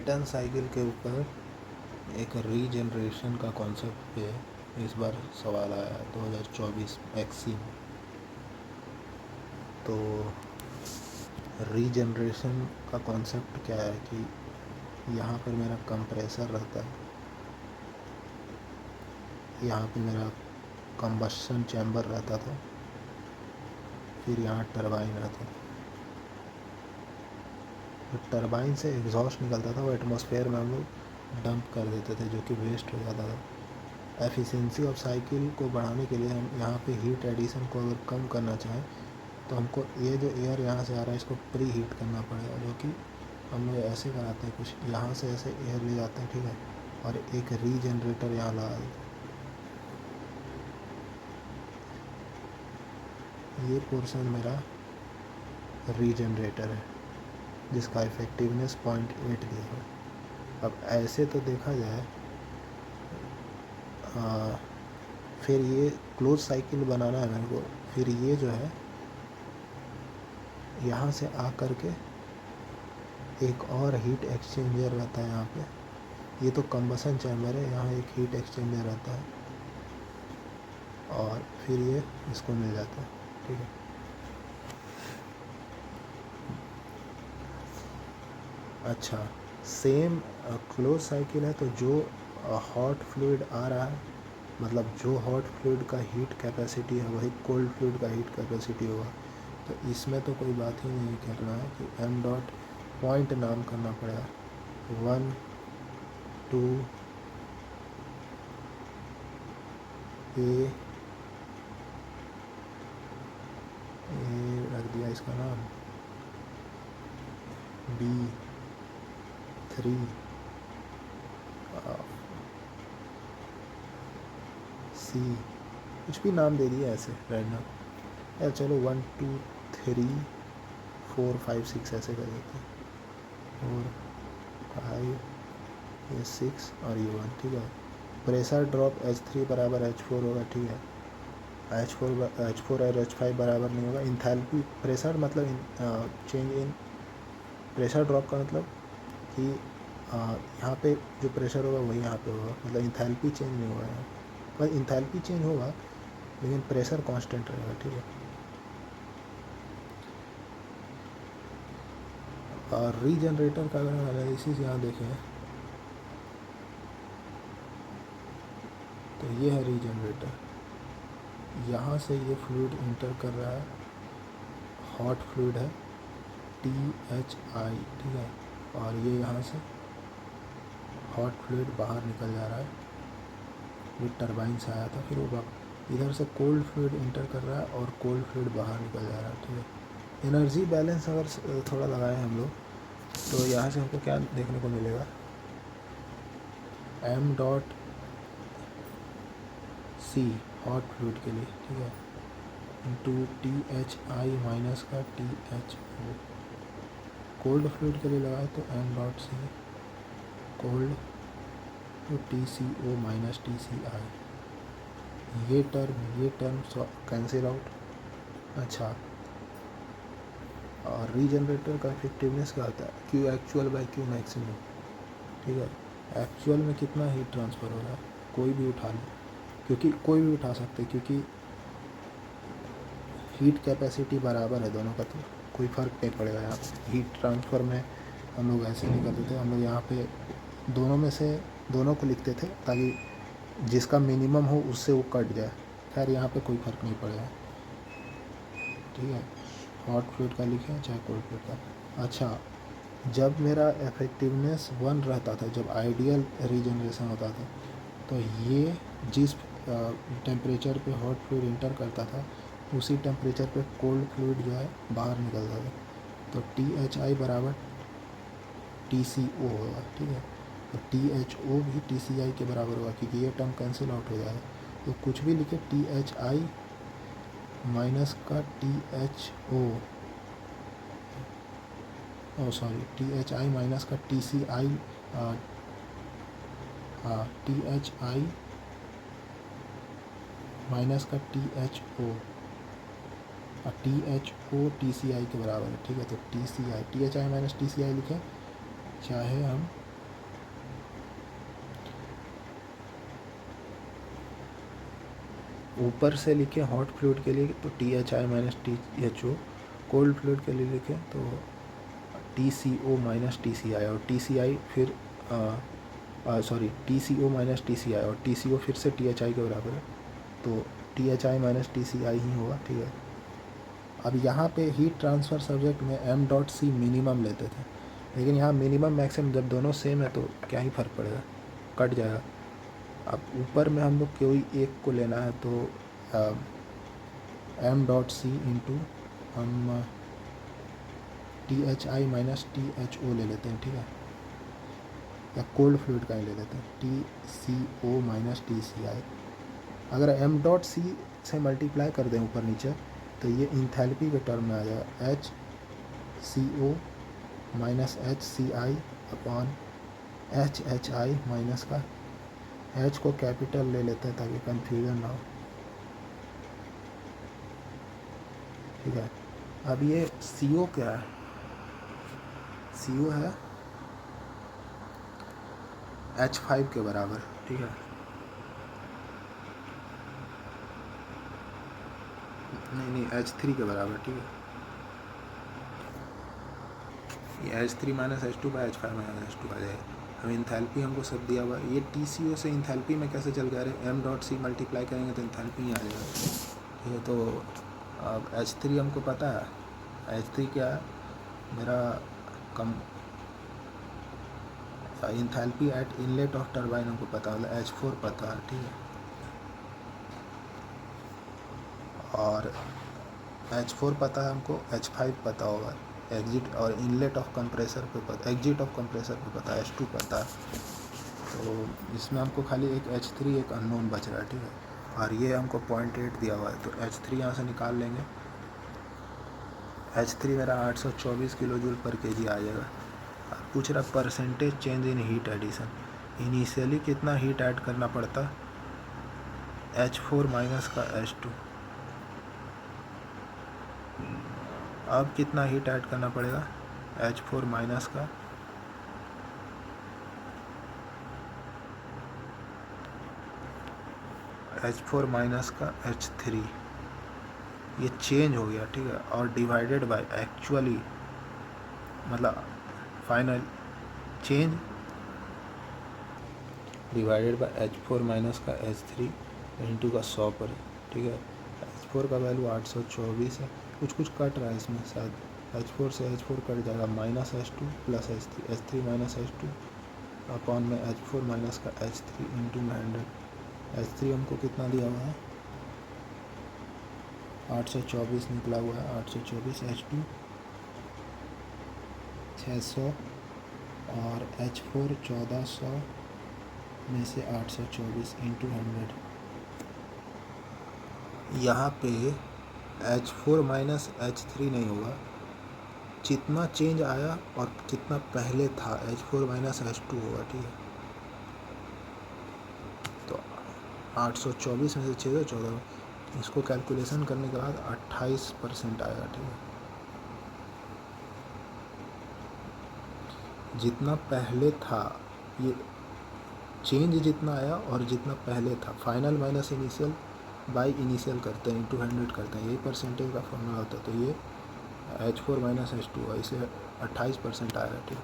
Brayton cycle के ऊपर एक रीजनरेशन का कॉन्सेप्ट पे इस बार सवाल आया 2024 एक्सी में। तो रीजनरेशन का कॉन्सेप्ट क्या है कि यहाँ पर मेरा कंप्रेसर रहता है, यहाँ पे मेरा कंबशन चैम्बर रहता था, फिर यहाँ टरबाइन रहता था। तो टरबाइन से एग्जॉस्ट निकलता था, वो एटमॉस्फेयर में हम लोग डंप कर देते थे, जो कि वेस्ट हो जाता था। एफिशिएंसी ऑफ साइकिल को बढ़ाने के लिए हम यहाँ पे हीट एडिशन को अगर कम करना चाहें तो हमको ये जो एयर यहाँ से आ रहा है इसको प्री हीट करना पड़ेगा, जो कि हम लोग ऐसे कराते हैं, कुछ यहाँ से ऐसे एयर ले जाते हैं, ठीक है, और एक रीजनरेटर यहाँ लगा देते हैं। ये पोर्शन मेरा रीजनरेटर है जिसका इफेक्टिवनेस 0.8 दिया है। अब ऐसे तो देखा जाए फिर ये क्लोज साइकिल बनाना है मेरे को, फिर ये जो है यहाँ से आ कर के एक और हीट एक्सचेंजर रहता है यहाँ पे। ये तो कंबसन चैम्बर है, यहाँ एक हीट एक्सचेंजर रहता है और फिर ये इसको मिल जाता है, ठीक है। अच्छा, सेम क्लोज साइकिल है, तो जो हॉट फ्लूइड आ रहा है, मतलब जो हॉट फ्लूइड का हीट कैपेसिटी है वही कोल्ड फ्लूइड का हीट कैपेसिटी होगा। तो इसमें तो कोई बात ही नहीं करना है कि एम डॉट पॉइंट नाम करना पड़ेगा, 1 2 ए रख दिया इसका नाम, बी 3 सी, कुछ भी नाम दे दिया ऐसे रैंडम यार। चलो 1 2 3 4 5 6 ऐसे कर देते हैं, 4 5 ये 6 और ये 1, ठीक है। प्रेशर ड्रॉप H3 बराबर H4 होगा, ठीक है। H4 और H5 बराबर नहीं होगा। इंथैल्पी प्रेशर मतलब चेंज इन प्रेशर ड्रॉप का मतलब कि यहाँ पे जो प्रेशर होगा वही यहाँ पे होगा, मतलब इंथैल्पी चेंज नहीं होगा यहाँ, बस इंथैल्पी चेंज होगा लेकिन प्रेशर कांस्टेंट रहेगा, ठीक है। और रीजनरेटर का अगर एनालिसिस यहाँ देखें तो ये है रीजनरेटर, यहाँ से ये फ्लूइड इंटर कर रहा है, हॉट फ्लूइड है THI, ठीक है, और ये यहाँ से हॉट फ्लूइड बाहर निकल जा रहा है, ये टरबाइन से आया था, फिर वो इधर से कोल्ड फ्लूइड इंटर कर रहा है और कोल्ड फ्लूइड बाहर निकल जा रहा है, ठीक है। एनर्जी बैलेंस अगर थोड़ा लगाएं हम लोग तो यहाँ से हमको क्या देखने को मिलेगा, M dot C hot fluid के लिए, ठीक है, इंटू THI माइनस का THO। कोल्ड फ्लूइड के लिए लगाए तो एम डॉट सी कोल्ड तो TCO माइनस TCI। ये टर्म कैंसिल आउट। अच्छा, और रीजनरेटर का इफेक्टिवनेस क्या होता है, Q actual by Q maximum, ठीक है। एक्चुअल में कितना हीट ट्रांसफ़र हो रहा है, कोई भी उठा लो, क्योंकि कोई भी उठा सकते, क्योंकि हीट कैपेसिटी बराबर है दोनों का, तो कोई फ़र्क नहीं पड़ेगा यहाँ पे। हीट ट्रांसफ़र में हम लोग ऐसे नहीं करते थे, हम लोग यहाँ पे दोनों में से दोनों को लिखते थे ताकि जिसका मिनिमम हो उससे वो कट जाए। खैर यहाँ पे कोई फ़र्क नहीं पड़ेगा, ठीक है। हॉट फ्लूइड का लिखें चाहे कोल्ड फ्लूइड का। अच्छा, जब मेरा इफेक्टिवनेस 1 रहता था, जब आइडियल रीजनरेशन होता था, तो ये जिस टेम्परेचर पे हॉट फ्लूइड इंटर करता था उसी टेम्परेचर पे कोल्ड फ्लूइड जो है बाहर निकलता था। तो THI बराबर TCO होगा, ठीक है। तो THO भी TCI के बराबर होगा, क्योंकि ये टर्म कैंसिल आउट हो जाएगा। तो कुछ भी लिखे THI माइनस का THO, सॉरी THI माइनस का TCI, THI माइनस का THO, THO TCI के बराबर है, ठीक है। तो TCI THI माइनस TCI लिखें, चाहे हम ऊपर से लिखें हॉट फ्लूइड के लिए तो THI minus THO, cold fluid के लिए लिखें तो TCO माइनस TCI, और TCI फिर TCO माइनस TCI, और TCO फिर से THI के बराबर है, तो THI माइनस TCI ही होगा, ठीक है। अब यहाँ पे हीट ट्रांसफ़र सब्जेक्ट में m.c मिनिमम लेते थे, लेकिन यहाँ मिनिमम मैक्सिमम जब दोनों सेम है तो क्या ही फ़र्क पड़ेगा, कट जाएगा। अब ऊपर में हम लोग कोई एक को लेना है तो m.c इंटू हम THI माइनस THO ले लेते हैं, ठीक है, या कोल्ड फ्लूइड का ही ले लेते हैं TCO माइनस TCI। अगर m.c से मल्टीप्लाई कर दें ऊपर नीचे तो ये इंथैल्पी के टर्म में आ जाएगा HCO minus HCI upon HHI minus का H को कैपिटल ले लेते हैं ताकि कन्फ्यूजन ना हो, ठीक है। अब ये CO क्या है, CO है H5 के बराबर, ठीक है, नहीं H3 के बराबर, ठीक है। ये H3 माइनस H2 का H5 माइनस H2 आ जाएगा। अब इंथैल्पी हमको सब दिया हुआ है, ये TCO से इंथैल्पी में कैसे चल गया, m.c मल्टीप्लाई करेंगे तो इंथैल्पी ही आ जाएगा, ठीक है। तो अब H3 हमको पता है, H3 क्या है मेरा कम enthalpy at inlet of turbine हमको पता है, मतलब H4 पता है, ठीक है। और H4 पता है हमको, H5 पता होगा, एग्जिट और इनलेट ऑफ कंप्रेसर पे पता, एग्जिट ऑफ कंप्रेसर पे पता है, H2 पता है। तो इसमें हमको खाली एक H3 एक अननोन बच रहा है, ठीक है। और ये हमको 0.8 दिया हुआ है, तो H3 यहाँ से निकाल लेंगे। H3 मेरा 824 किलो जूल पर kg आ जाएगा। पूछ रहा percentage change in heat addition, initially कितना हीट ऐड करना पड़ता, H4 माइनस का H2, अब कितना हीट ऐड करना पड़ेगा H4 माइनस का H3, ये चेंज हो गया, ठीक है, और डिवाइडेड बाय एक्चुअली, मतलब final change divided by H4 minus का H3 इंटू का 100 पर, ठीक है। H4 का वैल्यू 824 है, कुछ कट रहा है इसमें शायद, H4 से H4 कट जाएगा, minus H2 plus H3 minus H2 upon में H4 माइनस का H3 इंटू में 100। H3 हमको कितना दिया हुआ है 824 निकला हुआ है, 824 H2 600 और H4 1400 में से 824 इंटू 100। यहाँ पे H4 माइनस H3 नहीं होगा, जितना चेंज आया और जितना पहले था H4 माइनस H2 होगा, ठीक है। तो 824 में से 614, इसको कैलकुलेशन करने के बाद 28% आएगा, ठीक है। जितना पहले था, ये चेंज जितना आया और जितना पहले था, final minus initial by initial करते हैं, इंटू 100 करते हैं, यही परसेंटेज का फॉर्मूला होता है। तो ये H4 माइनस H2 इसे 28% आएगा, ठीक है।